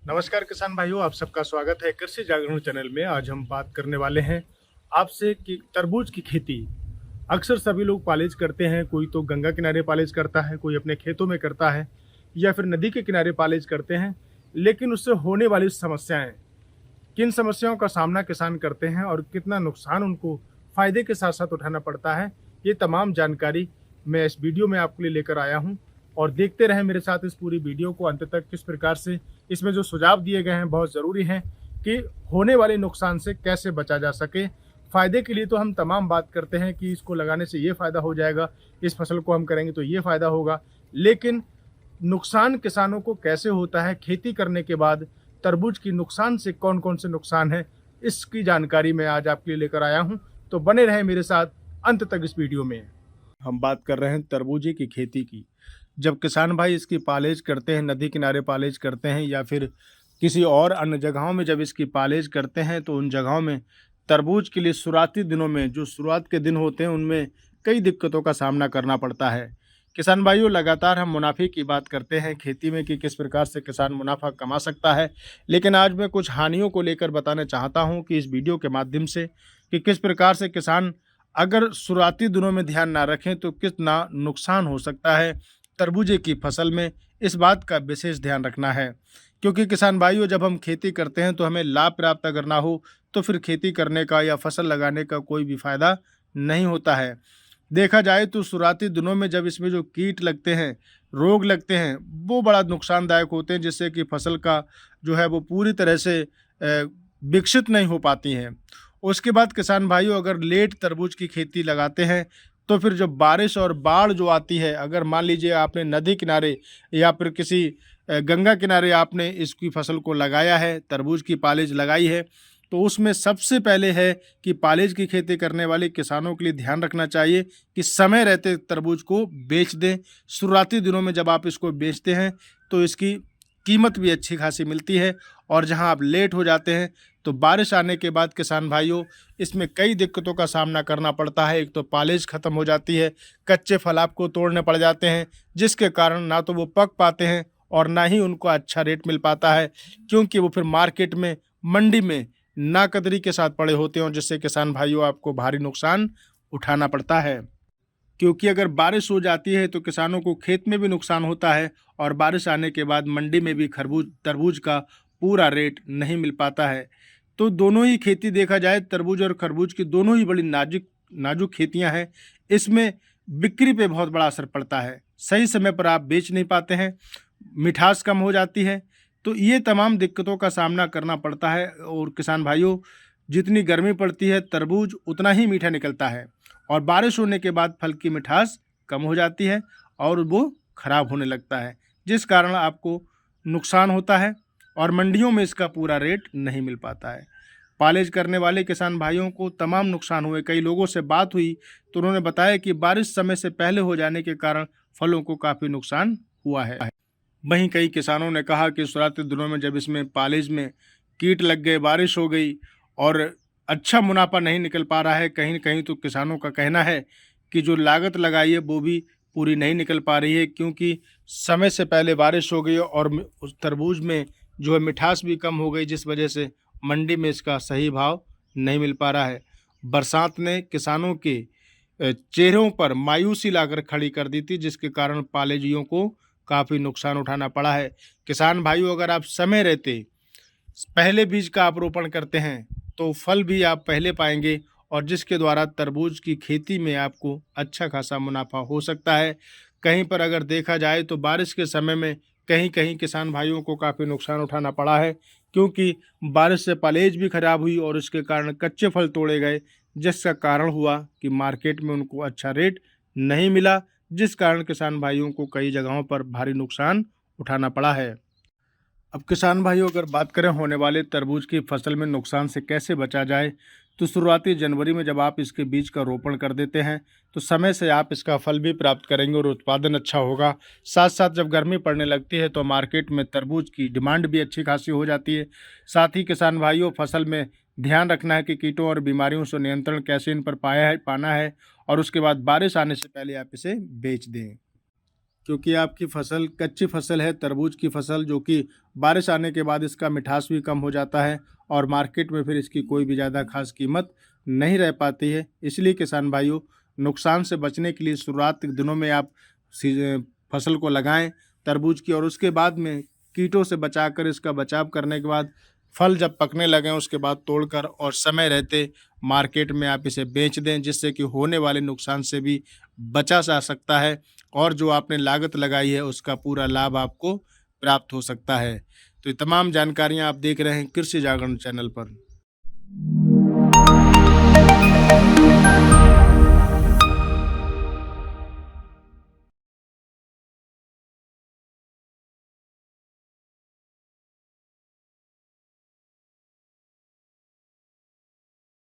नमस्कार किसान भाइयों, आप सबका स्वागत है कृषि जागरण चैनल में। आज हम बात करने वाले हैं आपसे कि तरबूज की खेती अक्सर सभी लोग पालेज करते हैं। कोई तो गंगा किनारे पालेज करता है, कोई अपने खेतों में करता है या फिर नदी के किनारे पालेज करते हैं। लेकिन उससे होने वाली समस्याएं, किन समस्याओं का सामना किसान करते हैं और कितना नुकसान उनको फायदे के साथ साथ उठाना पड़ता है, ये तमाम जानकारी मैं इस वीडियो में आपके लिए लेकर आया हूं। और देखते रहें मेरे साथ इस पूरी वीडियो को अंत तक। किस प्रकार से इसमें जो सुझाव दिए गए हैं बहुत ज़रूरी हैं कि होने वाले नुकसान से कैसे बचा जा सके। फ़ायदे के लिए तो हम तमाम बात करते हैं कि इसको लगाने से ये फ़ायदा हो जाएगा, इस फसल को हम करेंगे तो ये फ़ायदा होगा। लेकिन नुकसान किसानों को कैसे होता है खेती करने के बाद, तरबूज की नुकसान से कौन कौन से नुकसान है, इसकी जानकारी मैं आज आपके लिए लेकर आया हूँ। तो बने रहें मेरे साथ अंत तक इस वीडियो में। हम बात कर रहे हैं तरबूजे की खेती की। जब किसान भाई इसकी पालेज करते हैं, नदी किनारे पालेज करते हैं या फिर किसी और अन्य जगहों में जब इसकी पालेज करते हैं, तो उन जगहों में तरबूज के लिए शुरुआती दिनों में, जो शुरुआत के दिन होते हैं, उनमें कई दिक्कतों का सामना करना पड़ता है। किसान भाइयों, लगातार हम मुनाफे की बात करते हैं खेती में कि किस प्रकार से किसान मुनाफा कमा सकता है। लेकिन आज मैं कुछ हानियों को लेकर बताना चाहता हूं कि इस वीडियो के माध्यम से कि किस प्रकार से किसान अगर शुरुआती दिनों में ध्यान ना रखें तो कितना नुकसान हो सकता है तरबूजे की फसल में। इस बात का विशेष ध्यान रखना है, क्योंकि किसान भाइयों, जब हम खेती करते हैं तो हमें लाभ प्राप्त अगर ना हो तो फिर खेती करने का या फसल लगाने का कोई भी फायदा नहीं होता है। देखा जाए तो शुरुआती दिनों में जब इसमें जो कीट लगते हैं, रोग लगते हैं, वो बड़ा नुकसानदायक होते हैं, जिससे कि फसल का जो है वो पूरी तरह से विकसित नहीं हो पाती हैं। उसके बाद किसान भाइयों, अगर लेट तरबूज की खेती लगाते हैं तो फिर जब बारिश और बाढ़ जो आती है, अगर मान लीजिए आपने नदी किनारे या फिर किसी गंगा किनारे आपने इसकी फसल को लगाया है, तरबूज की पालेज लगाई है, तो उसमें सबसे पहले है कि पालेज की खेती करने वाले किसानों के लिए ध्यान रखना चाहिए कि समय रहते तरबूज को बेच दें। शुरुआती दिनों में जब आप इसको बेचते हैं तो इसकी कीमत भी अच्छी खासी मिलती है। और जहां आप लेट हो जाते हैं तो बारिश आने के बाद किसान भाइयों, इसमें कई दिक्कतों का सामना करना पड़ता है। एक तो पालेज ख़त्म हो जाती है, कच्चे फल आपको तोड़ने पड़ जाते हैं, जिसके कारण ना तो वो पक पाते हैं और ना ही उनको अच्छा रेट मिल पाता है, क्योंकि वो फिर मार्केट में, मंडी में नाकदरी के साथ पड़े होते हैं, और जिससे किसान भाइयों आपको भारी नुकसान उठाना पड़ता है। क्योंकि अगर बारिश हो जाती है तो किसानों को खेत में भी नुकसान होता है और बारिश आने के बाद मंडी में भी खरबूज तरबूज का पूरा रेट नहीं मिल पाता है। तो दोनों ही खेती देखा जाए, तरबूज और खरबूज की दोनों ही बड़ी नाजुक नाजुक खेतियां हैं। इसमें बिक्री पे बहुत बड़ा असर पड़ता है, सही समय पर आप बेच नहीं पाते हैं, मिठास कम हो जाती है। तो ये तमाम दिक्कतों का सामना करना पड़ता है। और किसान भाइयों, जितनी गर्मी पड़ती है तरबूज उतना ही मीठा निकलता है, और बारिश होने के बाद फल की मिठास कम हो जाती है और वो खराब होने लगता है, जिस कारण आपको नुकसान होता है और मंडियों में इसका पूरा रेट नहीं मिल पाता है। पालेज करने वाले किसान भाइयों को तमाम नुकसान हुए। कई लोगों से बात हुई तो उन्होंने बताया कि बारिश समय से पहले हो जाने के कारण फलों को काफ़ी नुकसान हुआ है। वहीं कई किसानों ने कहा कि शुरुआती दिनों में जब इसमें पालेज में कीट लग गए, बारिश हो गई और अच्छा मुनाफा नहीं निकल पा रहा है, कहीं न कहीं तो किसानों का कहना है कि जो लागत लगाई है वो भी पूरी नहीं निकल पा रही है, क्योंकि समय से पहले बारिश हो गई और उस तरबूज में जो है मिठास भी कम हो गई, जिस वजह से मंडी में इसका सही भाव नहीं मिल पा रहा है। बरसात ने किसानों के चेहरों पर मायूसी लाकर खड़ी कर दी थी, जिसके कारण पालेजियों को काफ़ी नुकसान उठाना पड़ा है। किसान भाइयों, अगर आप समय रहते पहले बीज का आप रोपण करते हैं तो फल भी आप पहले पाएंगे, और जिसके द्वारा तरबूज की खेती में आपको अच्छा खासा मुनाफा हो सकता है। कहीं पर अगर देखा जाए तो बारिश के समय में कहीं कहीं किसान भाइयों को काफ़ी नुकसान उठाना पड़ा है, क्योंकि बारिश से पालेज भी खराब हुई और इसके कारण कच्चे फल तोड़े गए, जिसका कारण हुआ कि मार्केट में उनको अच्छा रेट नहीं मिला, जिस कारण किसान भाइयों को कई जगहों पर भारी नुकसान उठाना पड़ा है। अब किसान भाइयों, अगर बात करें होने वाले तरबूज की फसल में नुकसान से कैसे बचा जाए, तो शुरुआती जनवरी में जब आप इसके बीज का रोपण कर देते हैं तो समय से आप इसका फल भी प्राप्त करेंगे और उत्पादन अच्छा होगा। साथ साथ जब गर्मी पड़ने लगती है तो मार्केट में तरबूज की डिमांड भी अच्छी खासी हो जाती है। साथ ही किसान भाइयों, फसल में ध्यान रखना है कि कीटों और बीमारियों से नियंत्रण कैसे इन पर पाना है, और उसके बाद बारिश आने से पहले आप इसे बेच दें। क्योंकि आपकी फसल कच्ची फसल है, तरबूज की फसल, जो कि बारिश आने के बाद इसका मिठास भी कम हो जाता है और मार्केट में फिर इसकी कोई भी ज़्यादा खास कीमत नहीं रह पाती है। इसलिए किसान भाइयों, नुकसान से बचने के लिए शुरुआत के दिनों में आप फसल को लगाएं तरबूज की, और उसके बाद में कीटों से बचाकर, इसका बचाव करने के बाद फल जब पकने लगें उसके बाद तोड़कर और समय रहते मार्केट में आप इसे बेच दें, जिससे कि होने वाले नुकसान से भी बचा जा सकता है और जो आपने लागत लगाई है उसका पूरा लाभ आपको प्राप्त हो सकता है। तो ये तमाम जानकारियाँ आप देख रहे हैं कृषि जागरण चैनल पर।